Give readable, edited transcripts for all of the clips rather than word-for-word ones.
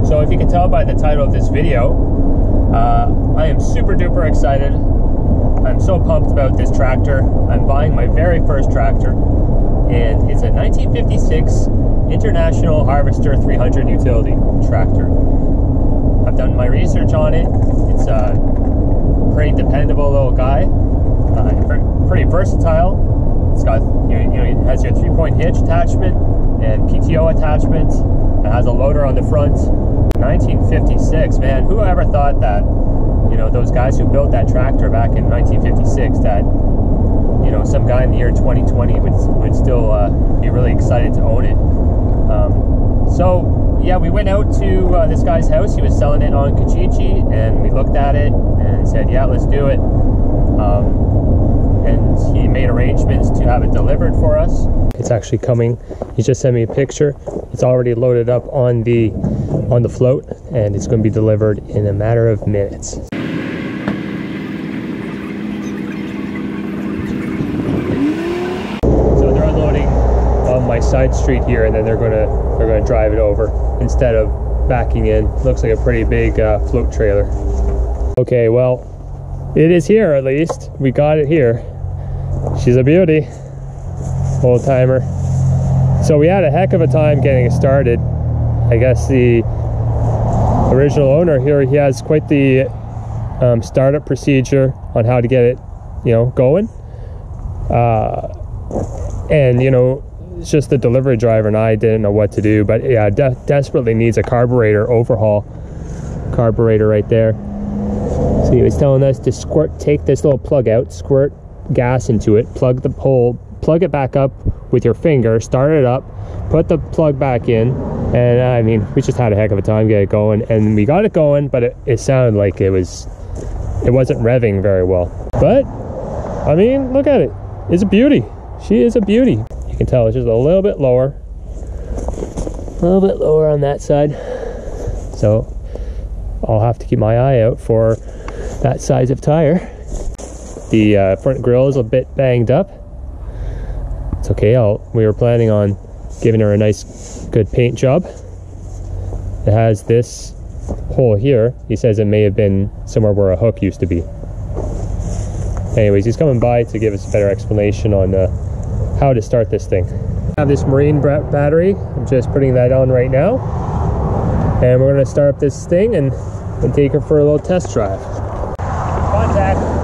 So if you can tell by the title of this video, I am super duper excited. I'm so pumped about this tractor. I'm buying my very first tractor, and it's a 1956 International Harvester 300 utility tractor. I've done my research on it. It's a pretty dependable little guy, pretty versatile. It's got, it has your 3-point hitch attachment and PTO attachment. It has a loader on the front. 1956, man, who ever thought that, those guys who built that tractor back in 1956, that, some guy in the year 2020 would still be really excited to own it. So yeah, we went out to this guy's house. He was selling it on Kijiji, and we looked at it and said, yeah, let's do it. And he made arrangements to have it delivered for us. It's actually coming. He just sent me a picture. It's already loaded up on the float, and it's going to be delivered in a matter of minutes. So they're unloading on my side street here, and then they're gonna drive it over instead of backing in. Looks like a pretty big float trailer. Okay, well, it is here at least. We got it here. She's a beauty, old timer. So we had a heck of a time getting it started. I guess the original owner here, he has quite the startup procedure on how to get it, going. And it's just the delivery driver and I didn't know what to do. But yeah, desperately needs a carburetor overhaul. Carburetor right there. So he was telling us to take this little plug out, squirt gas into it, plug the hole, plug it back up with your finger, start it up, put the plug back in, and I mean, we just had a heck of a time getting it going, and we got it going, but it sounded like it wasn't revving very well. But I mean, look at it. It's a beauty. She is a beauty. You can tell it's just a little bit lower on that side. So I'll have to keep my eye out for that size of tire. The front grille is a bit banged up. It's okay. We were planning on giving her a nice good paint job. It has this hole here. He says it may have been somewhere where a hook used to be. Anyways, he's coming by to give us a better explanation on how to start this thing. I have this marine battery. I'm just putting that on right now, and we're going to start up this thing and take her for a little test drive. Contact.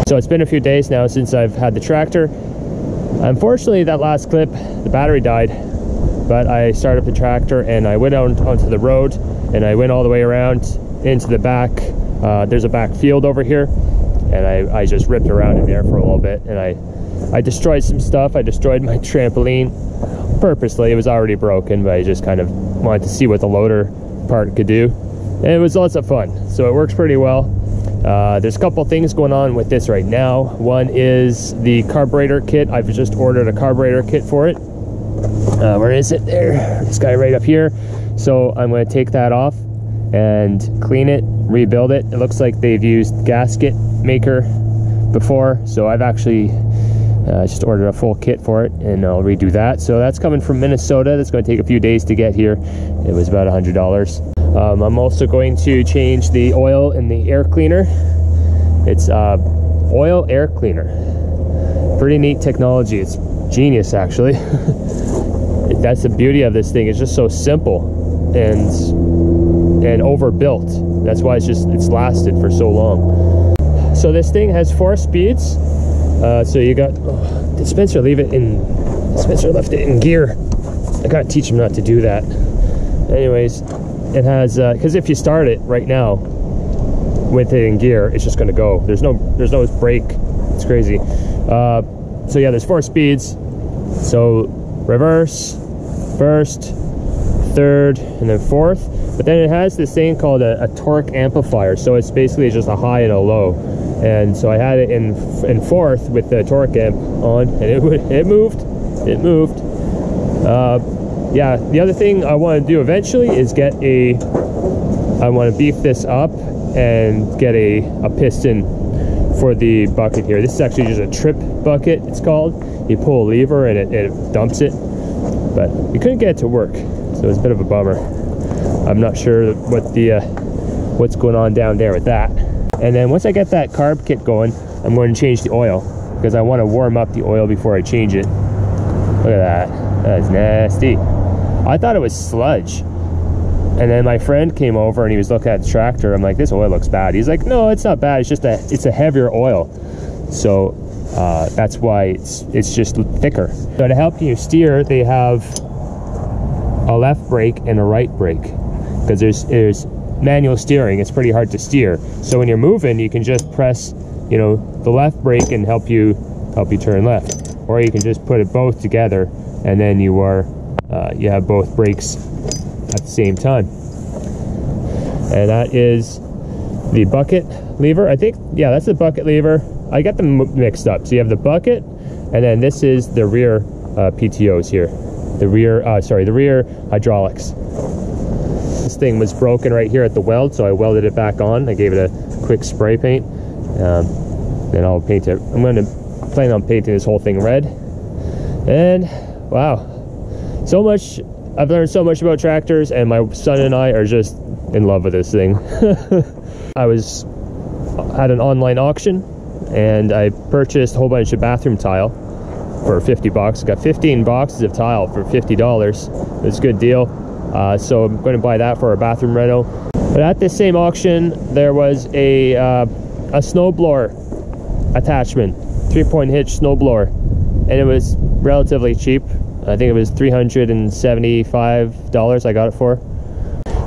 So it's been a few days now since I've had the tractor. Unfortunately, that last clip, the battery died, but I started up the tractor and I went out onto the road and I went all the way around into the back. There's a back field over here, and I just ripped around in there for a little bit, and I destroyed some stuff. I destroyed my trampoline purposely. It was already broken, but I just kind of wanted to see what the loader part could do, and it was lots of fun. So it works pretty well. There's a couple things going on with this right now. One is the carburetor kit. I've just ordered a carburetor kit for it. Where is it? There, this guy right up here. So I'm going to take that off and clean it, rebuild it. It looks like they've used gasket maker before, so I've actually just ordered a full kit for it, and I'll redo that. So that's coming from Minnesota. That's going to take a few days to get here. It was about $100. I'm also going to change the oil in the air cleaner. It's oil air cleaner. Pretty neat technology. It's genius, actually. That's the beauty of this thing. It's just so simple and overbuilt. That's why it's lasted for so long. So this thing has 4 speeds. So you got Spencer left it in gear. I gotta teach him not to do that. Anyways, it has because if you start it right now with it in gear, it's just gonna go. There's no brake. It's crazy. So yeah, there's 4 speeds. So reverse, first, third, and then fourth. But then it has this thing called a torque amplifier. So it's basically just a high and a low. And so I had it in fourth with the torque amp on, and it moved. Yeah, the other thing I want to do eventually is I want to beef this up and get a piston for the bucket here. This is actually just a trip bucket, it's called. You pull a lever and it dumps it, but we couldn't get it to work, so it's a bit of a bummer. I'm not sure what's going on down there with that. And then once I get that carb kit going, I'm going to change the oil, because I want to warm up the oil before I change it. Look at that. That's nasty. I thought it was sludge. And then my friend came over and he was looking at the tractor. I'm like, this oil looks bad. He's like, no, it's not bad. It's a heavier oil. So that's why it's just thicker. So to help you steer, they have a left brake and a right brake, because there's manual steering. It's pretty hard to steer. So when you're moving, you can just press, the left brake and help you turn left, or you can just put it both together, and then you have both brakes at the same time. And that is the bucket lever. I think, yeah, that's the bucket lever. I got them mixed up. So you have the bucket, and then this is the rear PTOs here. The rear hydraulics. This thing was broken right here at the weld, so I welded it back on. I gave it a quick spray paint. Then I'll paint it. I'm going to plan on painting this whole thing red. And wow, so much. I've learned so much about tractors, and my son and I are just in love with this thing. I had an online auction, and I purchased a whole bunch of bathroom tile for 50 bucks. Got 15 boxes of tile for $50. It was a good deal. So I'm going to buy that for a bathroom reno. But at this same auction, there was a snowblower attachment, 3-point hitch snowblower, and it was relatively cheap. I think it was $375 I got it for.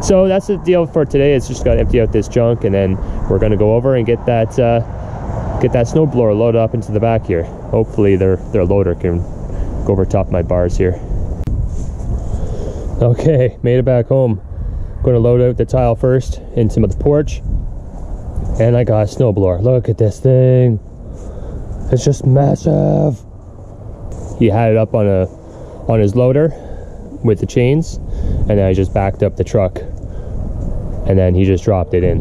So that's the deal for today. It's just got to empty out this junk, and then we're going to go over and get that snowblower loaded up into the back here. Hopefully their loader can go over top my bars here. Okay, made it back home. Going to load out the tile first into the porch, and I got a snowblower. Look at this thing. It's just massive. He had it up on his loader with the chains, and then I just backed up the truck, and then he just dropped it in.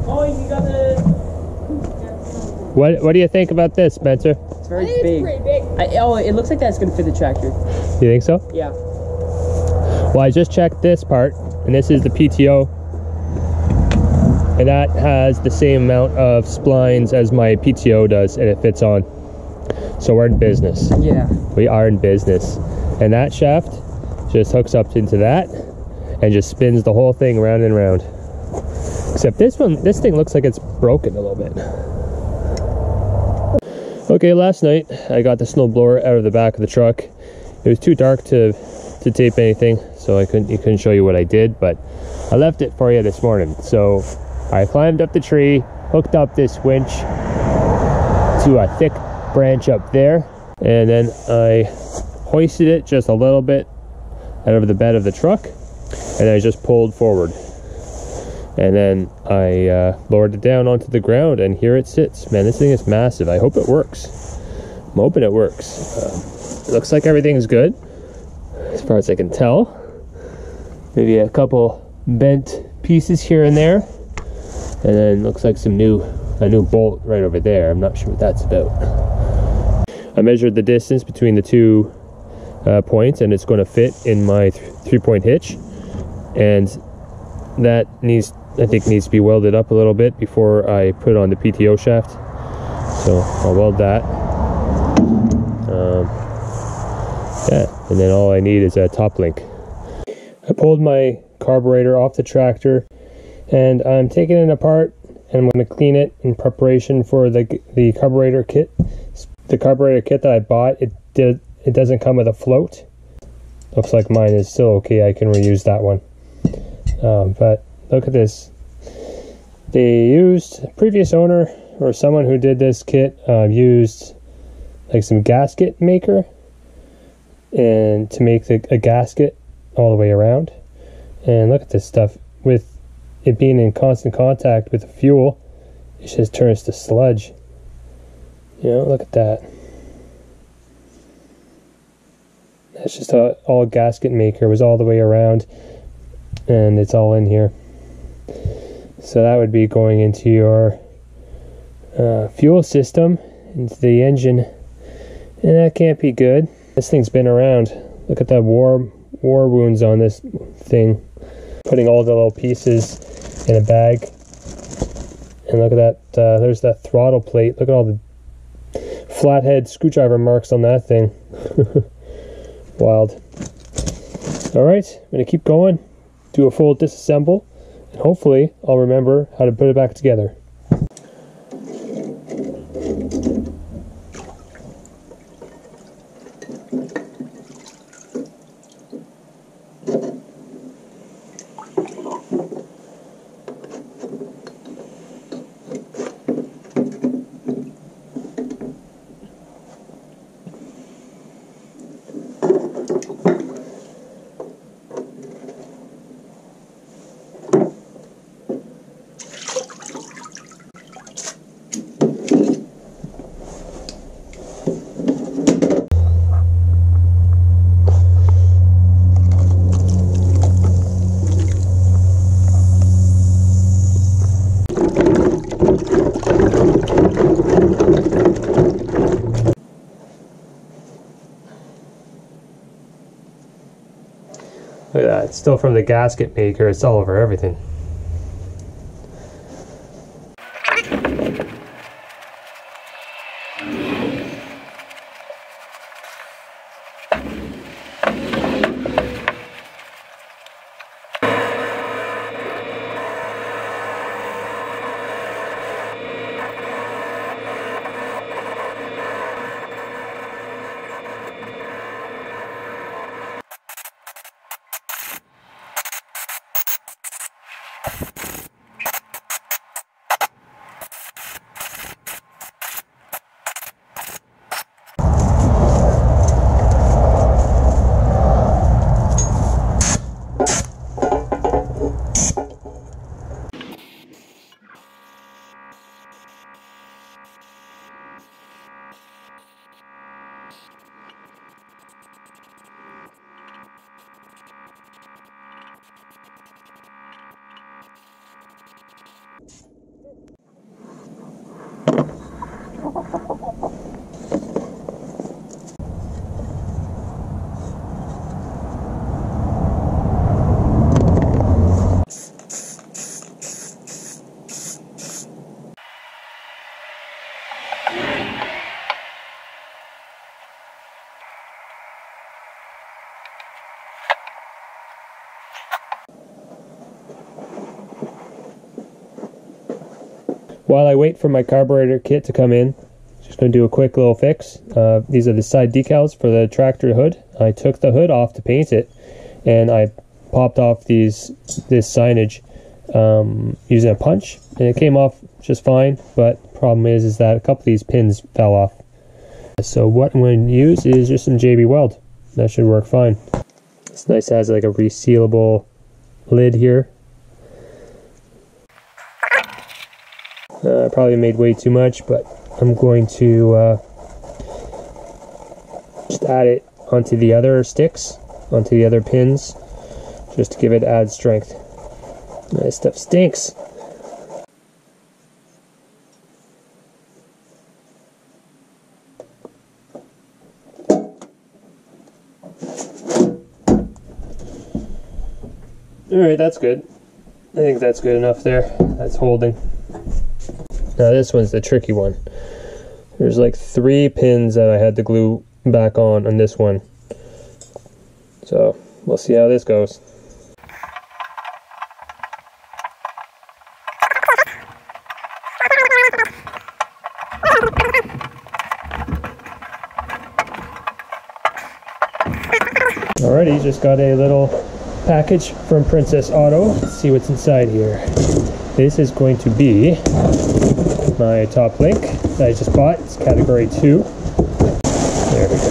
Oh, you got the... What do you think about this, Spencer? It's very big. Pretty big. It looks like that's going to fit the tractor. You think so? Yeah. Well, I just checked this part, and this is the PTO, and that has the same amount of splines as my PTO does, and it fits on. So we're in business. Yeah. We are in business. And that shaft just hooks up into that and just spins the whole thing round and round. Except this thing looks like it's broken a little bit. Okay, last night I got the snowblower out of the back of the truck. It was too dark to tape anything, so I couldn't show you what I did, but I left it for you this morning. So I climbed up the tree, hooked up this winch to a thick branch up there, and then I hoisted it just a little bit out of the bed of the truck, and I just pulled forward, and then I lowered it down onto the ground, and here it sits. Man, this thing is massive. I hope it works. I'm hoping it works. It looks like everything's good as far as I can tell. Maybe a couple bent pieces here and there, and then looks like a new bolt right over there. I'm not sure what that's about. I measured the distance between the two points, and it's going to fit in my 3-point hitch, and that I think needs to be welded up a little bit before I put it on the PTO shaft. So I'll weld that. Yeah, and then all I need is a top link. I pulled my carburetor off the tractor, and I'm taking it apart, and I'm going to clean it in preparation for the carburetor kit. The carburetor kit that I bought, it doesn't come with a float. Looks like mine is still okay. I can reuse that one. But look at this. They used, previous owner or someone who did this kit used like some gasket maker, and to make a gasket all the way around. And look at this stuff, with it being in constant contact with the fuel, it just turns to sludge. You know, look at that. That's just all gasket maker, was all the way around, and it's all in here. So that would be going into your fuel system, into the engine, and that can't be good. This thing's been around. Look at that war wounds on this thing. Putting all the little pieces in a bag, and look at that. There's that throttle plate. Look at all the flathead screwdriver marks on that thing. Wild. Alright, I'm going to keep going, do a full disassemble, and hopefully I'll remember how to put it back together. Look at that, it's still from the gasket maker, it's all over everything. While I wait for my carburetor kit to come in, just going to do a quick little fix. These are the side decals for the tractor hood. I took the hood off to paint it, and I popped off this signage using a punch, and it came off just fine. But the problem is that a couple of these pins fell off. So what I'm going to use is just some JB Weld. That should work fine. It's nice, it has like a resealable lid here. I probably made way too much, but I'm going to just add it onto the other sticks, onto the other pins, just to give it added strength. This stuff stinks. Alright, that's good. I think that's good enough there. That's holding. Now this one's the tricky one. There's like 3 pins that I had to glue back on this one. So we'll see how this goes. Alrighty, just got a little package from Princess Auto. Let's see what's inside here. This is going to be my top link that I just bought. It's category 2.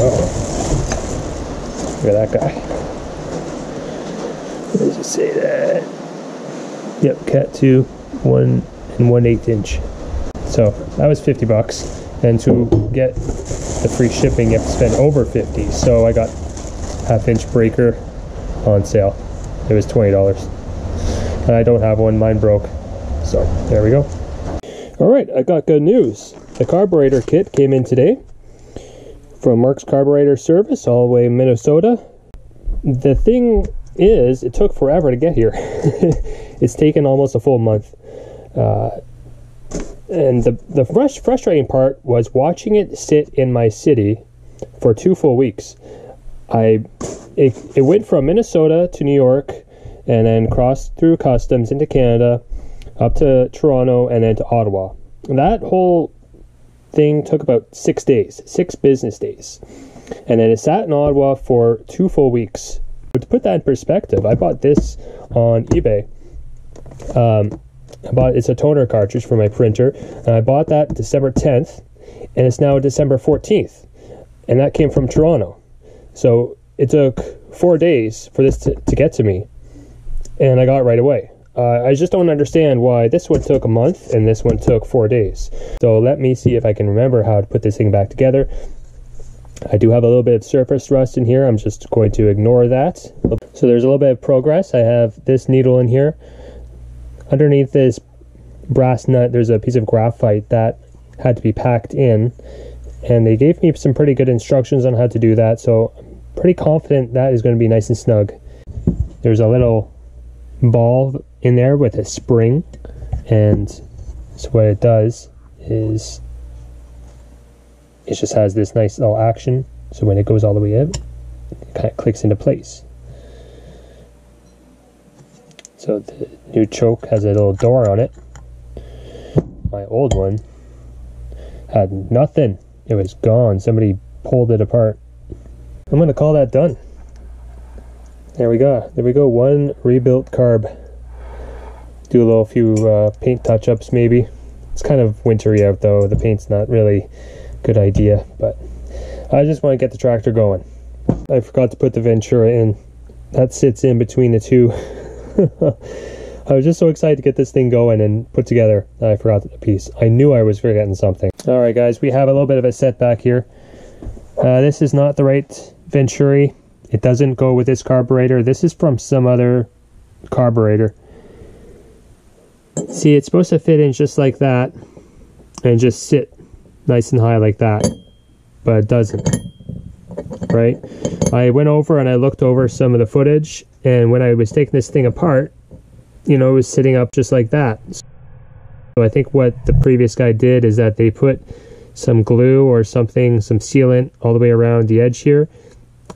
Oh, look at that guy. What does it say that? Yep, Cat 2, 1 1/8 inch. So that was 50 bucks. And to get the free shipping, you have to spend over 50. So I got half-inch breaker on sale. It was $20. And I don't have one, mine broke. So there we go. All right, I got good news. The Carburetor Kit came in today from Mark's Carburetor Service, all the way in Minnesota. The thing is, it took forever to get here. It's taken almost a full month. And the frustrating part was watching it sit in my city for 2 full weeks. It went from Minnesota to New York, and then crossed through customs into Canada, up to Toronto, and then to Ottawa. That whole thing took about 6 days, 6 business days. And then it sat in Ottawa for 2 full weeks. But to put that in perspective, I bought this on eBay. It's a toner cartridge for my printer, and I bought that December 10th, and it's now December 14th, and that came from Toronto. So it took 4 days for this to get to me, and I got it right away. I just don't understand why this one took a month and this one took 4 days. So let me see if I can remember how to put this thing back together. I do have a little bit of surface rust in here. I'm just going to ignore that. So there's a little bit of progress. I have this needle in here. Underneath this brass nut, there's a piece of graphite that had to be packed in, and they gave me some pretty good instructions on how to do that, so I'm pretty confident that is going to be nice and snug. There's a little ball in there with a spring, and so what it does is it just has this nice little action, so when it goes all the way up, it kind of clicks into place. So the new choke has a little door on it. My old one had nothing. It was gone. Somebody pulled it apart. I'm going to call that done. There we go. There we go. One rebuilt carb. Do a little few paint touch-ups maybe. It's kind of wintry out though. The paint's not really a good idea, but I just want to get the tractor going. I forgot to put the Ventura in. That sits in between the two. I was just so excited to get this thing going and put together. I forgot the piece. I knew I was forgetting something. All right, guys, we have a little bit of a setback here. This is not the right Venturi. It doesn't go with this carburetor. This is from some other carburetor. See, it's supposed to fit in just like that and just sit nice and high like that, but it doesn't. Right? I went over and I looked over some of the footage, and when I was taking this thing apart, you know, it was sitting up just like that. So I think what the previous guy did is that they put some glue or something, some sealant all the way around the edge here,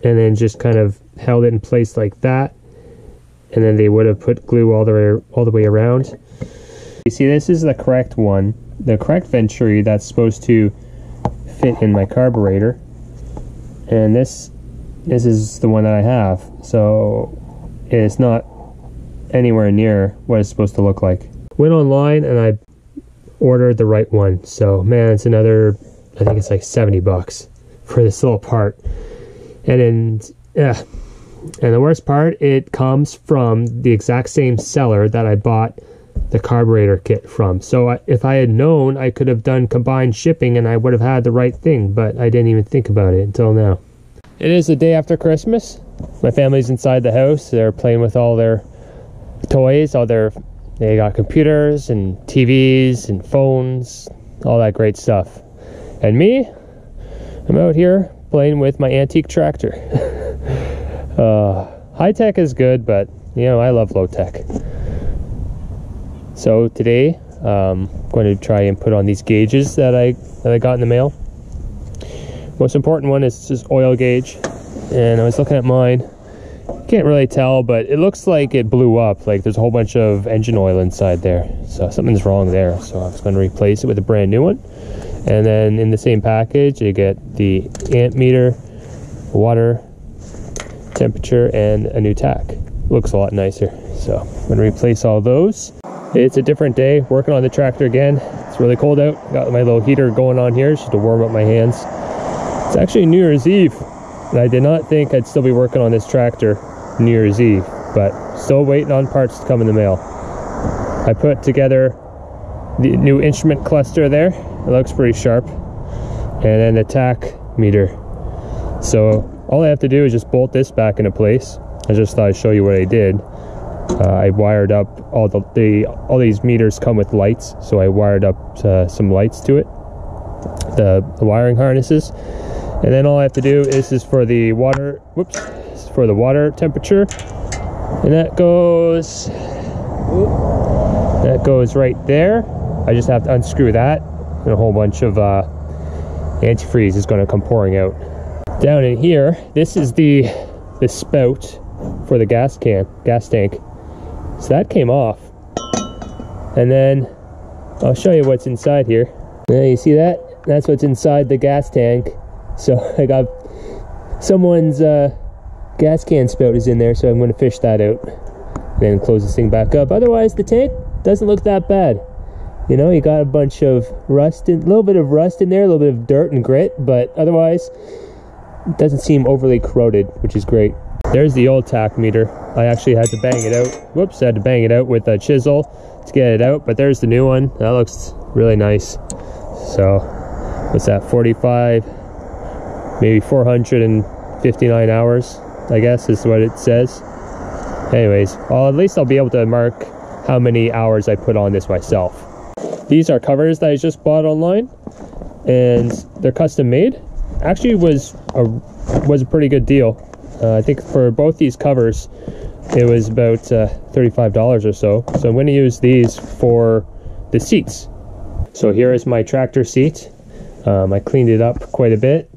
and then just kind of held it in place like that, and then they would have put glue all the way around. You see, this is the correct one, the correct Venturi that's supposed to fit in my carburetor, and this is the one that I have, so it's not anywhere near what it's supposed to look like. Went online and I ordered the right one, so man, it's another, I think it's like 70 bucks for this little part. And the worst part, it comes from the exact same seller that I bought the carburetor kit from. So if I had known, I could have done combined shipping and I would have had the right thing, but I didn't even think about it until now. It is the day after Christmas. My family's inside the house. They're playing with all their toys, they got computers and TVs and phones, all that great stuff. And me, I'm out here playing with my antique tractor. High tech is good, but you know, I love low tech. So today, I'm going to try and put on these gauges that I got in the mail. Most important one is this oil gauge, and I was looking at mine. Can't really tell, but it looks like it blew up, like there's a whole bunch of engine oil inside there, so something's wrong there. So I was going to replace it with a brand new one. And then in the same package you get the amp meter, water, temperature, and a new tach. Looks a lot nicer, so I'm going to replace all those. It's a different day working on the tractor again. It's really cold out. Got my little heater going on here just to warm up my hands. It's actually New Year's Eve, and I did not think I'd still be working on this tractor New Year's Eve, but still waiting on parts to come in the mail. I put together the new instrument cluster there. It looks pretty sharp. And then the tack meter. So all I have to do is just bolt this back into place. I just thought I'd show you what I did. I wired up all these meters come with lights, so I wired up some lights to it, the wiring harnesses, and then all I have to do is for the water, for the water temperature, and that goes right there. I just have to unscrew that, and a whole bunch of antifreeze is going to come pouring out. Down in here, this is the spout for the gas tank. So that came off, and then I'll show you what's inside here. Now you see that? That's what's inside the gas tank. So I got someone's gas can spout is in there, so I'm going to fish that out, then close this thing back up. Otherwise, the tank doesn't look that bad. You know, you got a bunch of rust, a little bit of rust in there, a little bit of dirt and grit, but otherwise, it doesn't seem overly corroded, which is great. There's the old tack meter. I actually had to bang it out. Whoops, I had to bang it out with a chisel to get it out, but there's the new one. That looks really nice. So, what's that, 45, maybe 459 hours, I guess is what it says. Anyways, at least I'll be able to mark how many hours I put on this myself. These are covers that I just bought online, and they're custom made. Actually was a pretty good deal. I think for both these covers it was about $35 or so. So I'm going to use these for the seats. So here is my tractor seat. I cleaned it up quite a bit.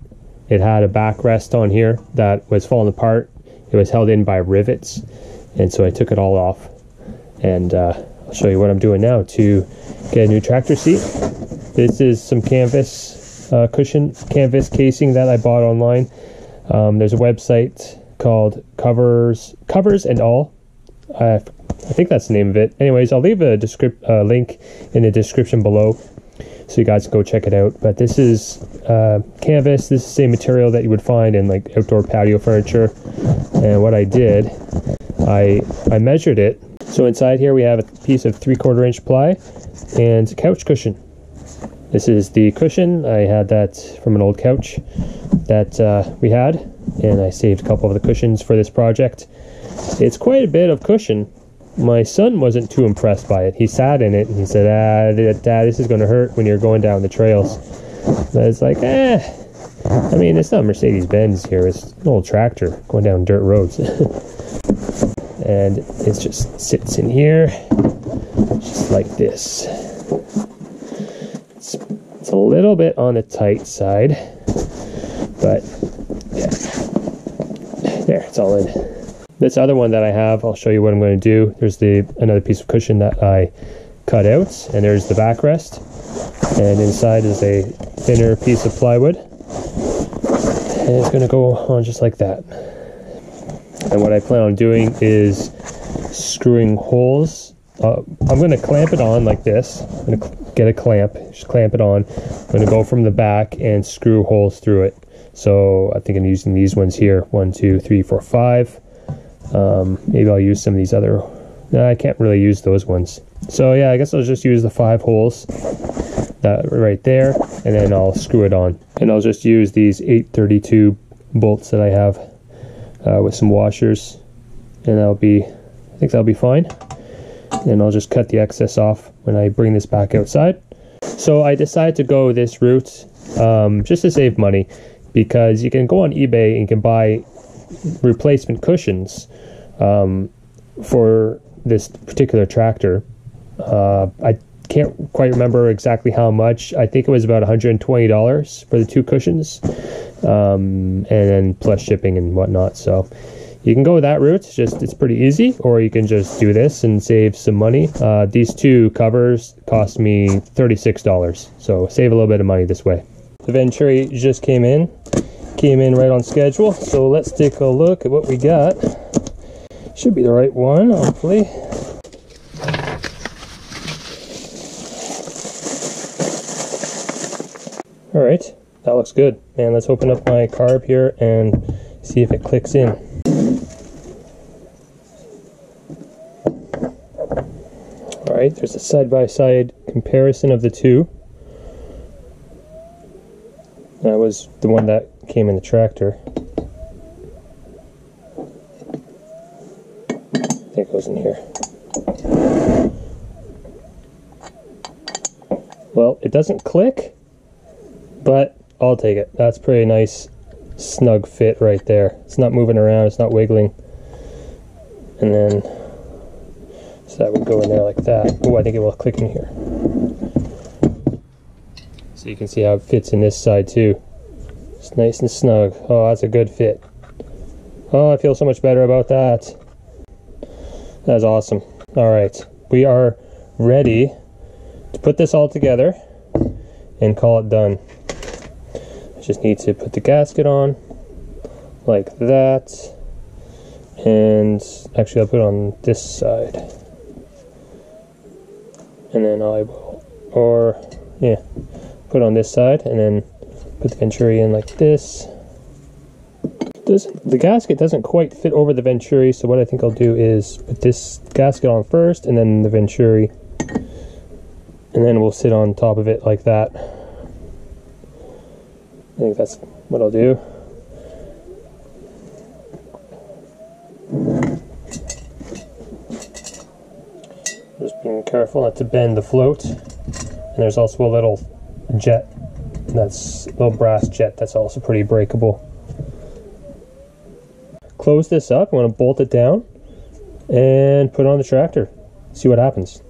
It had a backrest on here that was falling apart. It was held in by rivets, and so I took it all off, and I'll show you what I'm doing now to get a new tractor seat. This is some canvas canvas casing that I bought online. There's a website called Covers and All. I think that's the name of it. Anyways, I'll leave a link in the description below, so you guys can go check it out. But this is canvas. This is the same material that you would find in like outdoor patio furniture. And what I did, I measured it. So inside here we have a piece of 3/4 inch ply and a couch cushion. This is the cushion. I had that from an old couch that we had, and I saved a couple of the cushions for this project. It's quite a bit of cushion. My son wasn't too impressed by it. He sat in it and he said, Dad, this is going to hurt when you're going down the trails. But it's like, I mean, it's not Mercedes-Benz here. It's an old tractor going down dirt roads. And it just sits in here, just like this. It's a little bit on the tight side, but yeah, there, it's all in. This other one that I have, I'll show you what I'm going to do. There's another piece of cushion that I cut out, and there's the backrest, and inside is a thinner piece of plywood, and it's going to go on just like that. And what I plan on doing is screwing holes. I'm going to clamp it on like this. I'm going to get a clamp, just clamp it on. I'm going to go from the back and screw holes through it. So I think I'm using these ones here. 1, 2, 3, 4, 5. Maybe I'll use some of these other. No, I can't really use those ones. So yeah, I guess I'll just use the 5 holes that right there, and then I'll screw it on. And I'll just use these 832 bolts that I have with some washers, and I think that'll be fine. And I'll just cut the excess off when I bring this back outside. So I decided to go this route just to save money, because you can go on eBay and you can buy replacement cushions for this particular tractor. I can't quite remember exactly how much. I think it was about $120 for the 2 cushions, and then plus shipping and whatnot. So you can go that route. It's pretty easy, or you can just do this and save some money. These 2 covers cost me $36, so save a little bit of money this way. The Venturi just came in right on schedule, so let's take a look at what we got. Should be the right one, hopefully. All right, that looks good. And let's open up my carb here and see if it clicks in. All right, there's a side-by-side comparison of the two. That was the one that came in the tractor. I think it goes in here. Well, it doesn't click, but I'll take it. That's pretty nice, snug fit right there. It's not moving around, it's not wiggling. And then, so that would go in there like that. Oh, I think it will click in here. So you can see how it fits in this side too. It's nice and snug. Oh, that's a good fit. Oh, I feel so much better about that. That's awesome. All right, we are ready to put this all together and call it done. I just need to put the gasket on like that, and actually I'll put it on this side, and then I will, or yeah, put it on this side and then put the venturi in like this. The gasket doesn't quite fit over the venturi, so what I think I'll do is put this gasket on first and then the venturi, and then we'll sit on top of it like that. I think that's what I'll do. Just being careful not to bend the float. And there's also a little jet, that's a little brass jet that's also pretty breakable. Close this up. I'm going to bolt it down and put it on the tractor. See what happens.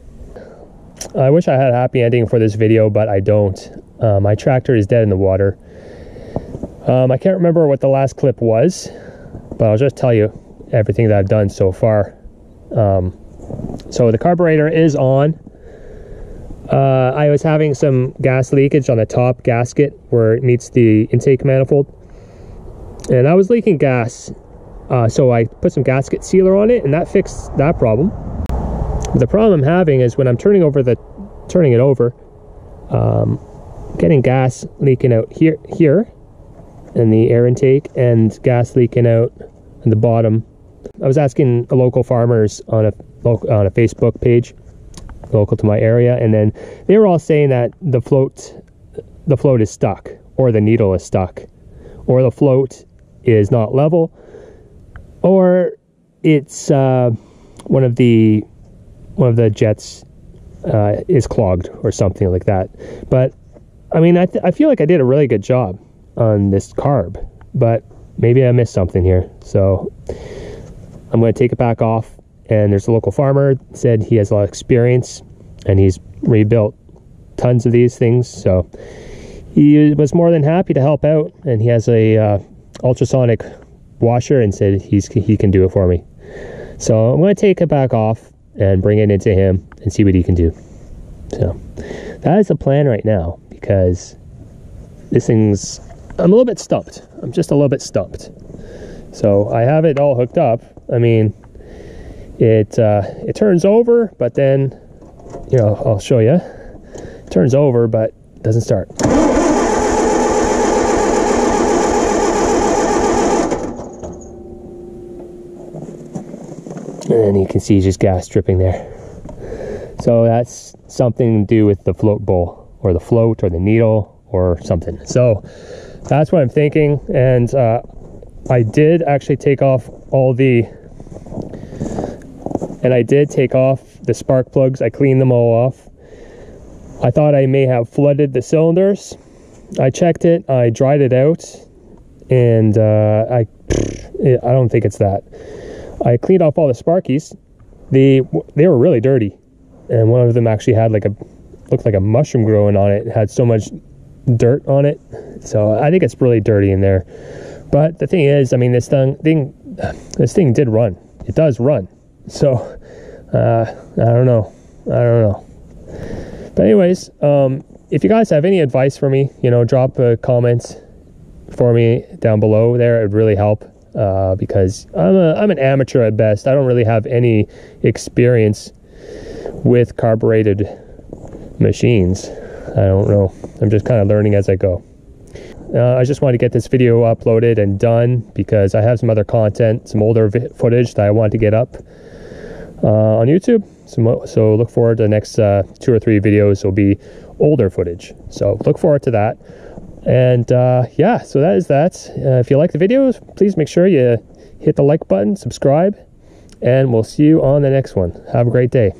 I wish I had a happy ending for this video, but I don't. My tractor is dead in the water. I can't remember what the last clip was, but I'll just tell you everything that I've done so far. So the carburetor is on. I was having some gas leakage on the top gasket where it meets the intake manifold, and I was leaking gas. So I put some gasket sealer on it, and that fixed that problem. But the problem I'm having is when I'm turning it over, getting gas leaking out here in the air intake, and gas leaking out in the bottom. I was asking the local farmers on a Facebook page local to my area, and then they were all saying that the float is stuck, or the needle is stuck, or the float is not level, or it's one of the jets is clogged or something like that. But I mean, I feel like I did a really good job on this carb, but maybe I missed something here. So I'm going to take it back off, and there's a local farmer said he has a lot of experience and he's rebuilt tons of these things, so he was more than happy to help out, and he has a ultrasonic washer and said he can do it for me. So I'm going to take it back off and bring it into him and see what he can do. So that is the plan right now, because this thing's, I'm a little bit stumped. I'm just a little bit stumped. So I have it all hooked up. I mean, it turns over, but then, you know, I'll show you. It turns over, but it doesn't start. And then you can see just gas dripping there. So that's something to do with the float bowl, or the float, or the needle, or something. So that's what I'm thinking. And I did actually take off the spark plugs. I cleaned them all off. I thought I may have flooded the cylinders. I checked it, I dried it out, and I don't think it's that. I cleaned off all the sparkies. They were really dirty, and one of them actually had looked like a mushroom growing on it. It had so much dirt on it, so I think it's really dirty in there. But the thing is, I mean, this thing did run. It does run. So I don't know. But anyways, if you guys have any advice for me, you know, drop a comment for me down below there. It would really help. Because I'm an amateur at best. I don't really have any experience with carbureted machines. I don't know. I'm just kind of learning as I go. I just want to get this video uploaded and done because I have some other content, some older footage that I want to get up on YouTube. So look forward to the next 2 or 3 videos will be older footage. So look forward to that. And yeah, so that is that. If you like the videos, please make sure you hit the like button, subscribe, and we'll see you on the next one. Have a great day.